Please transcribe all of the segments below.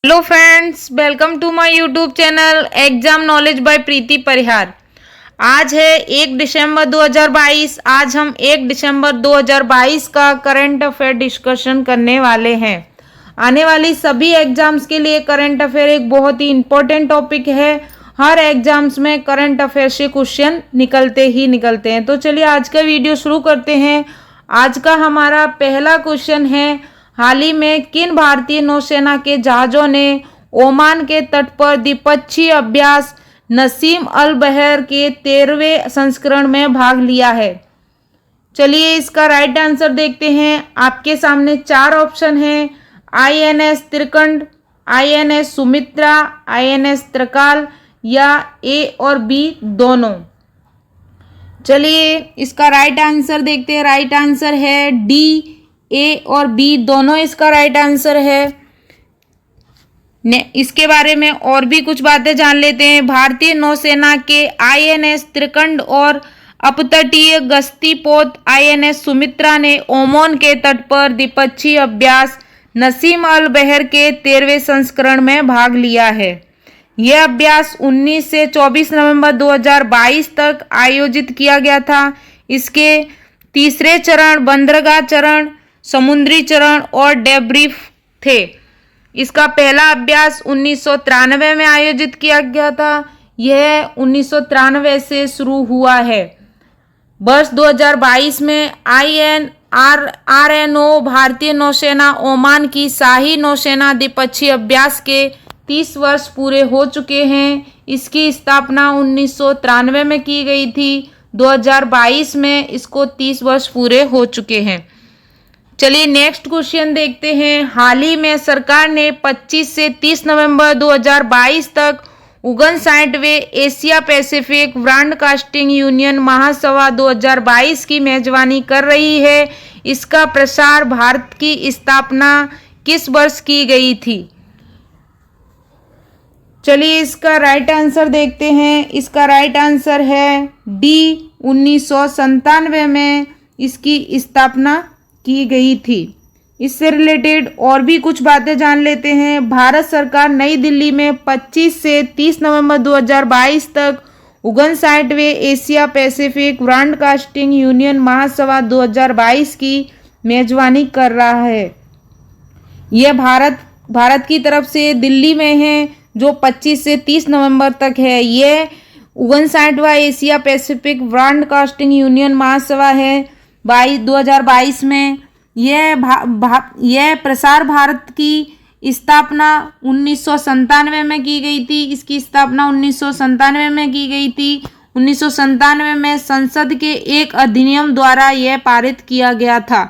Hello friends, welcome to my YouTube channel exam knowledge by Preeti Parihar. आज है 1 दिसंबर 2022। आज हम 1 दिसंबर 2022 का करंट अफेयर डिस्कशन करने वाले हैं। आने वाली सभी एग्जाम्स के लिए करंट अफेयर एक बहुत ही इम्पोर्टेंट टॉपिक है। हर एग्जाम्स में करंट अफेयर से क्वेश्चन निकलते हैं। तो चलिए आज का वीडियो शुरू करते हैं। आज का हमारा पहला क्वेश्चन है, हाल ही में किन भारतीय नौसेना के जहाज़ों ने ओमान के तट पर द्विपक्षीय अभ्यास नसीम अल बहर के 13वें संस्करण में भाग लिया है। चलिए इसका राइट आंसर देखते हैं। आपके सामने 4 ऑप्शन हैं, INS Trikand, INS Sumitra, INS त्रिकाल या A और B दोनों। चलिए इसका राइट आंसर देखते हैं। राइट आंसर है D, A और B दोनों इसका राइट आंसर है। इसके बारे में और भी कुछ बातें जान लेते हैं। भारतीय नौसेना के INS त्रिकंड और अपतटीय गश्ती पोत INS सुमित्रा ने ओमान के तट पर द्विपक्षीय अभ्यास नसीम अल बहर के 13वें संस्करण में भाग लिया है। यह अभ्यास 19 से 24 नवंबर 2022 तक आयोजित किया गया था। इसके तीसरे चरण बंदरगाह चरण, समुद्री चरण और डेब्रीफ थे। इसका पहला अभ्यास 1993 में आयोजित किया गया था। यह 1993 से शुरू हुआ है। वर्ष 2022 में RNO भारतीय नौसेना ओमान की शाही नौसेना द्विपक्षीय अभ्यास के 30 वर्ष पूरे हो चुके हैं। इसकी स्थापना 1993 में की गई थी। 2022 में इसको 30 वर्ष पूरे हो चुके हैं। चलिए नेक्स्ट क्वेश्चन देखते हैं। हाल ही में सरकार ने 25 से 30 नवंबर 2022 तक 59वें एशिया पैसिफिक ब्रॉडकास्टिंग यूनियन महासभा 2022 की मेजबानी कर रही है। इसका प्रसार भारत की स्थापना किस वर्ष की गई थी? चलिए इसका राइट आंसर देखते हैं। इसका राइट आंसर है D, 1997 में इसकी स्थापना की गई थी। इससे रिलेटेड और भी कुछ बातें जान लेते हैं। भारत सरकार नई दिल्ली में 25 से 30 नवंबर 2022 तक 59वें एशिया पैसिफिक ब्रॉडकास्टिंग यूनियन महासभा 2022 की मेजबानी कर रहा है। यह भारत की तरफ से दिल्ली में है, जो 25 से 30 नवंबर तक है। यह 59वां एशिया पैसिफिक ब्रॉडकास्टिंग यूनियन महासभा है 2022 में। यह प्रसार भारत की स्थापना 1997 में की गई थी। इसकी स्थापना 1997 में की गई थी। 1997 में संसद के एक अधिनियम द्वारा यह पारित किया गया था।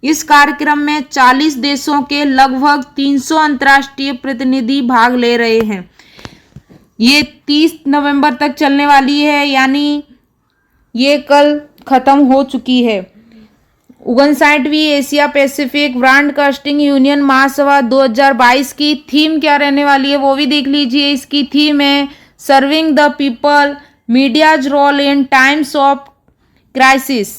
इस कार्यक्रम में 40 देशों के लगभग 300 अंतर्राष्ट्रीय प्रतिनिधि भाग ले रहे हैं। ये 30 नवंबर तक चलने वाली है, यानी ये कल खत्म हो चुकी है। 59वीं एशिया पैसिफिक ब्रॉडकास्टिंग यूनियन महासभा 2022 की थीम क्या रहने वाली है वो भी देख लीजिए। इसकी थीम है serving the people, media's role in times of crisis.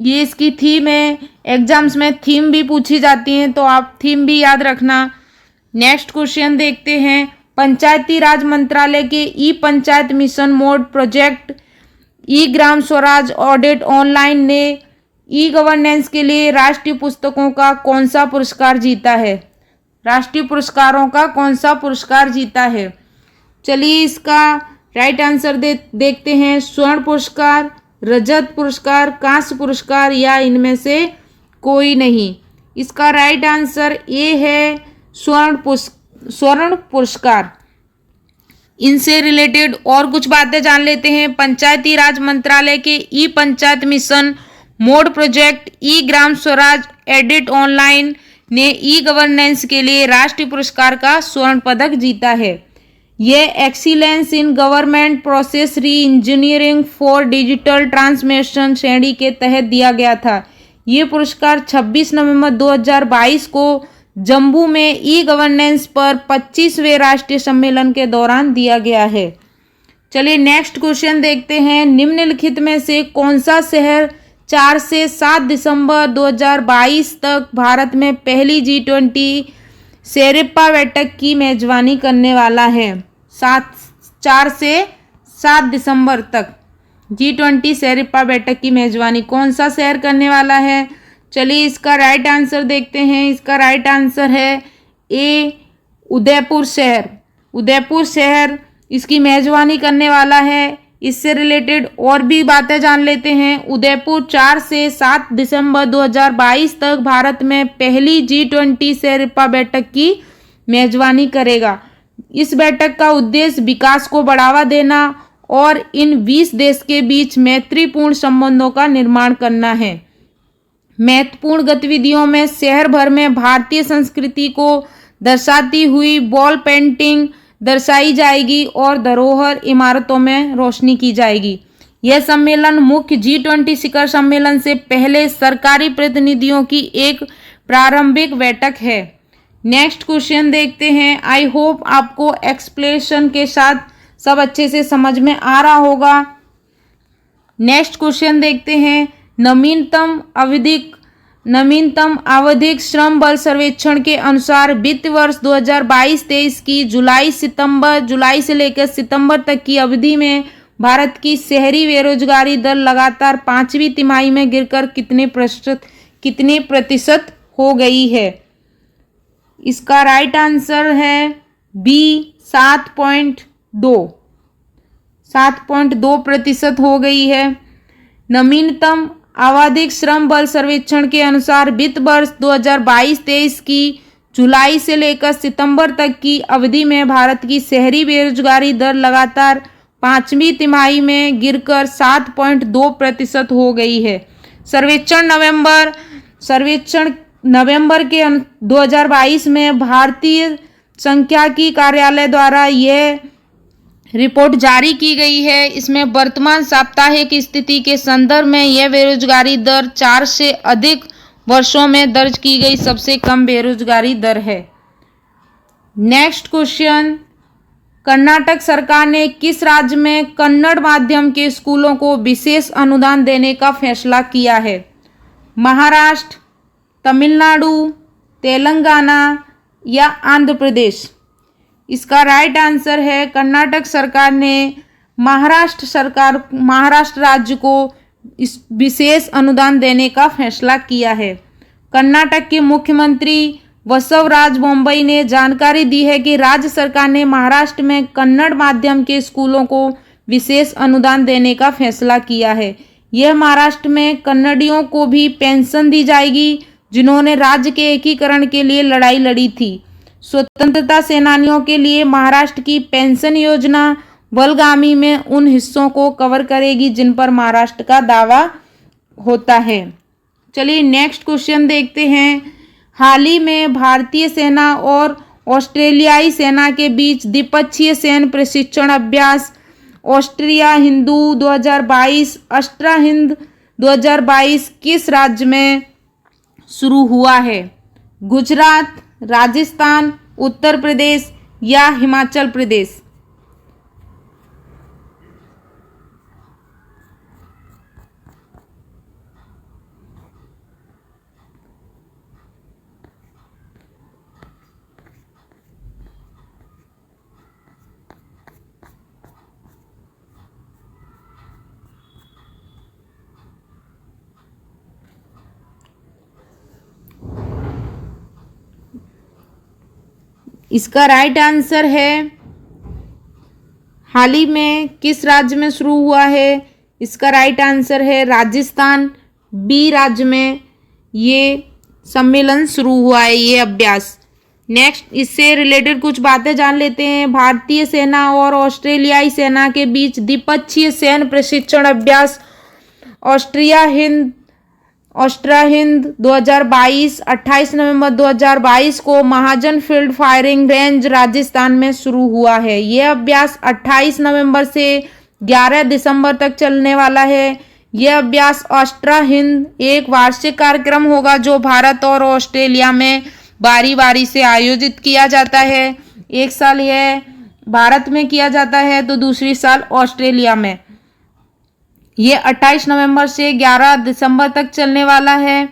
ये इसकी थीम है। एग्जाम्स में थीम भी पूछी जाती हैं, तो आप थीम भी याद रखना। नेक्स्ट क्वेश्चन देखते हैं। पंचायती राज मंत्रालय के ई पंचायत मिशन मोड प्रोजेक्ट ई ग्राम स्वराज ऑडिट ऑनलाइन ने ई गवर्नेंस के लिए राष्ट्रीय पुस्तकों का कौन सा पुरस्कार जीता है? राष्ट्रीय पुरस्कारों का कौन सा पुरस्कार जीता है? चलिए इसका राइट आंसर देखते हैं। स्वर्ण पुरस्कार, रजत पुरस्कार, कांस्य पुरस्कार या इनमें से कोई नहीं। इसका राइट आंसर ए है स्वर्ण पुरस्कार। इनसे रिलेटेड और कुछ बातें जान लेते हैं। पंचायती राज मंत्रालय के ई पंचायत मिशन मोड प्रोजेक्ट ई ग्राम स्वराज एडिट ऑनलाइन ने ई गवर्नेंस के लिए राष्ट्रीय पुरस्कार का स्वर्ण पदक जीता है। यह एक्सीलेंस इन गवर्नमेंट प्रोसेस री इंजीनियरिंग फॉर डिजिटल ट्रांसफॉर्मेशन श्रेणी के तहत दिया गया था। ये पुरस्कार 26 नवंबर 2022 को जम्मू में ई गवर्नेंस पर 25वें राष्ट्रीय सम्मेलन के दौरान दिया गया है। चलिए नेक्स्ट क्वेश्चन देखते हैं। निम्नलिखित में से कौन सा शहर 4 से 7 दिसंबर 2022 तक भारत में पहली G20 शेरिप्पा बैठक की मेजबानी करने वाला है? 4 से 7 दिसंबर तक G20 शेरिप्पा बैठक की मेजबानी कौन सा शहर करने वाला है? चलिए इसका राइट आंसर देखते हैं। इसका राइट आंसर है ए, उदयपुर शहर। उदयपुर शहर इसकी मेजबानी करने वाला है। इससे रिलेटेड और भी बातें जान लेते हैं। उदयपुर 4 से 7 दिसंबर 2022 तक भारत में पहली G20 शेरिप्पा बैठक की मेजबानी करेगा। इस बैठक का उद्देश्य विकास को बढ़ावा देना और इन 20 देश के बीच मैत्रीपूर्ण संबंधों का निर्माण करना है। महत्वपूर्ण गतिविधियों में शहर भर में भारतीय संस्कृति को दर्शाती हुई वॉल पेंटिंग दर्शाई जाएगी और धरोहर इमारतों में रोशनी की जाएगी। यह सम्मेलन मुख्य G20 शिखर सम्मेलन से पहले सरकारी प्रतिनिधियों की एक प्रारंभिक बैठक है। नेक्स्ट क्वेश्चन देखते हैं। आई होप आपको एक्सप्लेनेशन के साथ सब अच्छे से समझ में आ रहा होगा। नेक्स्ट क्वेश्चन देखते हैं। नवीनतम आवधिक श्रम बल सर्वेक्षण के अनुसार वित्त वर्ष 2022-23 की जुलाई से लेकर सितंबर तक की अवधि में भारत की शहरी बेरोजगारी दर लगातार 5वीं तिमाही में गिरकर कितने प्रतिशत हो गई है? इसका राइट आंसर है बी, 7.2% हो गई है। नवीनतम आवधिक श्रम बल सर्वेक्षण के अनुसार वित्त वर्ष 2022-23 की जुलाई से लेकर सितंबर तक की अवधि में भारत की शहरी बेरोजगारी दर लगातार 5वीं तिमाही में गिरकर 7.2% हो गई है। सर्वेक्षण नवंबर के 2022 में भारतीय सांख्यिकी कार्यालय द्वारा यह रिपोर्ट जारी की गई है। इसमें वर्तमान साप्ताहिक स्थिति के संदर्भ में यह बेरोजगारी दर 4 से अधिक वर्षों में दर्ज की गई सबसे कम बेरोजगारी दर है। Next question. कर्नाटक सरकार ने किस राज्य में कन्नड़ माध्यम के स्कूलों को विशेष अनुदान देने का फैसला किया है? महाराष्ट्र, तमिलनाडु, तेलंगाना या आंध्र प्रदेश? इसका राइट आंसर है कर्नाटक सरकार ने महाराष्ट्र राज्य को इस विशेष अनुदान देने का फैसला किया है। कर्नाटक के मुख्यमंत्री बसवराज बोम्मई ने जानकारी दी है कि राज्य सरकार ने महाराष्ट्र में कन्नड़ माध्यम के स्कूलों को विशेष अनुदान देने का फैसला किया है। यह महाराष्ट्र में कन्नड़ियों को भी पेंशन दी जाएगी जिन्होंने राज्य के एकीकरण के लिए लड़ाई लड़ी थी। स्वतंत्रता सेनानियों के लिए महाराष्ट्र की पेंशन योजना बलगामी में उन हिस्सों को कवर करेगी जिन पर महाराष्ट्र का दावा होता है। चलिए नेक्स्ट क्वेश्चन देखते हैं। हाल ही में भारतीय सेना और ऑस्ट्रेलियाई सेना के बीच द्विपक्षीय सैन्य प्रशिक्षण अभ्यास ऑस्ट्रिया हिंदू 2022 अस्ट्रा हिंद 2022 किस राज्य में शुरू हुआ है? गुजरात, राजस्थान, उत्तर प्रदेश या हिमाचल प्रदेश? इसका राइट आंसर है हाल ही में किस राज्य में शुरू हुआ है? इसका राइट आंसर है राजस्थान, बी राज्य में ये सम्मेलन शुरू हुआ है, ये अभ्यास। नेक्स्ट, इससे रिलेटेड कुछ बातें जान लेते हैं। भारतीय सेना और ऑस्ट्रेलियाई सेना के बीच द्विपक्षीय सैन्य प्रशिक्षण अभ्यास ऑस्ट्रा हिंद 2022 28 नवंबर 2022 को महाजन फील्ड फायरिंग रेंज राजस्थान में शुरू हुआ है। यह अभ्यास 28 नवंबर से 11 दिसंबर तक चलने वाला है। यह अभ्यास ऑस्ट्रा हिंद एक वार्षिक कार्यक्रम होगा जो भारत और ऑस्ट्रेलिया में बारी बारी से आयोजित किया जाता है। एक साल यह भारत में किया जाता है तो दूसरी साल ऑस्ट्रेलिया में। ये 28 नवंबर से 11 दिसंबर तक चलने वाला है।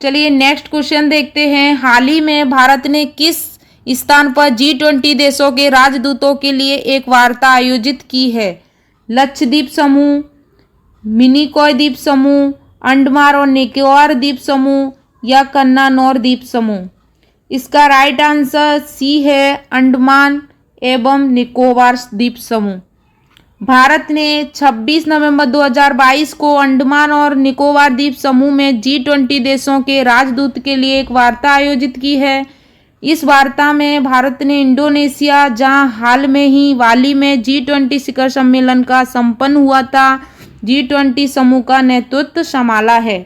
चलिए नेक्स्ट क्वेश्चन देखते हैं। हाल ही में भारत ने किस स्थान पर G20 देशों के राजदूतों के लिए एक वार्ता आयोजित की है? लक्षद्वीप समूह, मिनिकॉय द्वीप समूह, अंडमान और निकोबार द्वीप समूह या कन्नानौर द्वीप समूह? इसका राइट आंसर सी है, अंडमान एवं निकोबार द्वीप समूह। भारत ने 26 नवंबर 2022 को अंडमान और निकोबार द्वीप समूह में G20 देशों के राजदूत के लिए एक वार्ता आयोजित की है। इस वार्ता में भारत ने इंडोनेशिया, जहां हाल में ही बाली में G20 शिखर सम्मेलन का संपन्न हुआ था, G20 समूह का नेतृत्व संभाला है।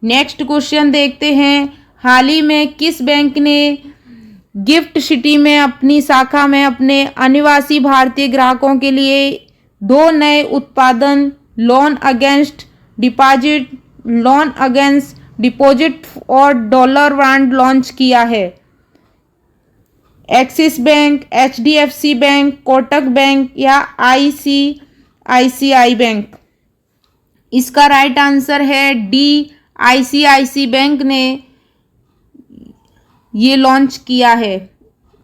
नेक्स्ट क्वेश्चन देखते हैं। हाल ही में किस बैंक ने गिफ्ट सिटी में अपनी शाखा में अपने अनिवासी भारतीय ग्राहकों के लिए 2 नए उत्पादन लोन अगेंस्ट डिपॉजिट और डॉलर बॉन्ड लॉन्च किया है? Axis bank, HDFC bank, Kotak bank या ICICI बैंक? इसका राइट आंसर है डी, ICICI बैंक ने ये लॉन्च किया है।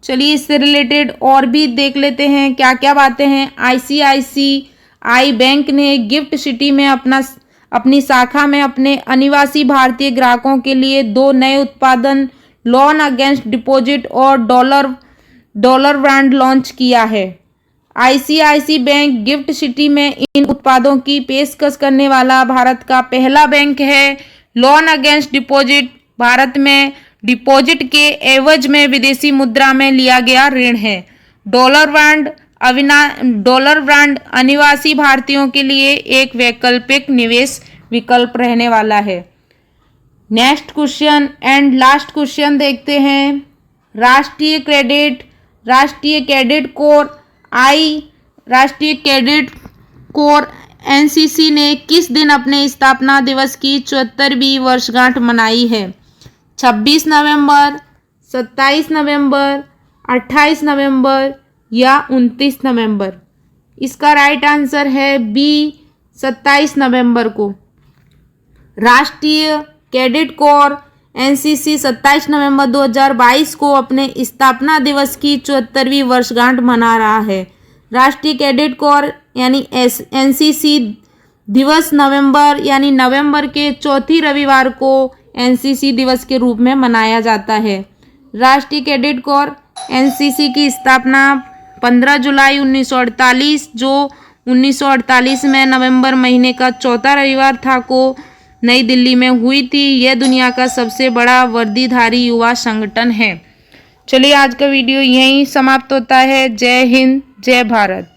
चलिए इससे रिलेटेड और भी देख लेते हैं क्या क्या बातें हैं। ICICI बैंक ने गिफ्ट सिटी में अपनी शाखा में अपने अनिवासी भारतीय ग्राहकों के लिए 2 नए उत्पादन लोन अगेंस्ट डिपॉजिट और डॉलर बॉन्ड लॉन्च किया है। ICICI बैंक गिफ्ट सिटी में इन उत्पादों की पेशकश करने वाला भारत का पहला बैंक है। लोन अगेंस्ट डिपॉजिट भारत में डिपॉजिट के एवज में विदेशी मुद्रा में लिया गया ऋण है। डॉलर बॉन्ड अनिवासी भारतीयों के लिए एक वैकल्पिक निवेश विकल्प रहने वाला है। Next question and last question देखते हैं। राष्ट्रीय कैडेट कोर NCC ने किस दिन अपने स्थापना दिवस की 74वीं वर्षगांठ मनाई है? 26 नवंबर, 27 नवंबर, 28 नवंबर या 29 नवंबर? इसका राइट आंसर है बी, 27 नवंबर को। राष्ट्रीय कैडेट कोर NCC 27 नवंबर 2022 को अपने स्थापना दिवस की 74वीं वर्षगांठ मना रहा है। राष्ट्रीय कैडेट कोर यानी NCC दिवस नवंबर के चौथी रविवार को NCC दिवस के रूप में मनाया जाता है। राष्ट्रीय कैडेट कोर NCC की स्थापना 15 जुलाई 1948 जो 1948 में नवंबर महीने का चौथा रविवार था को नई दिल्ली में हुई थी। यह दुनिया का सबसे बड़ा वर्दीधारी युवा संगठन है। चलिए आज का वीडियो यहीं समाप्त होता है। जय हिंद, जय भारत।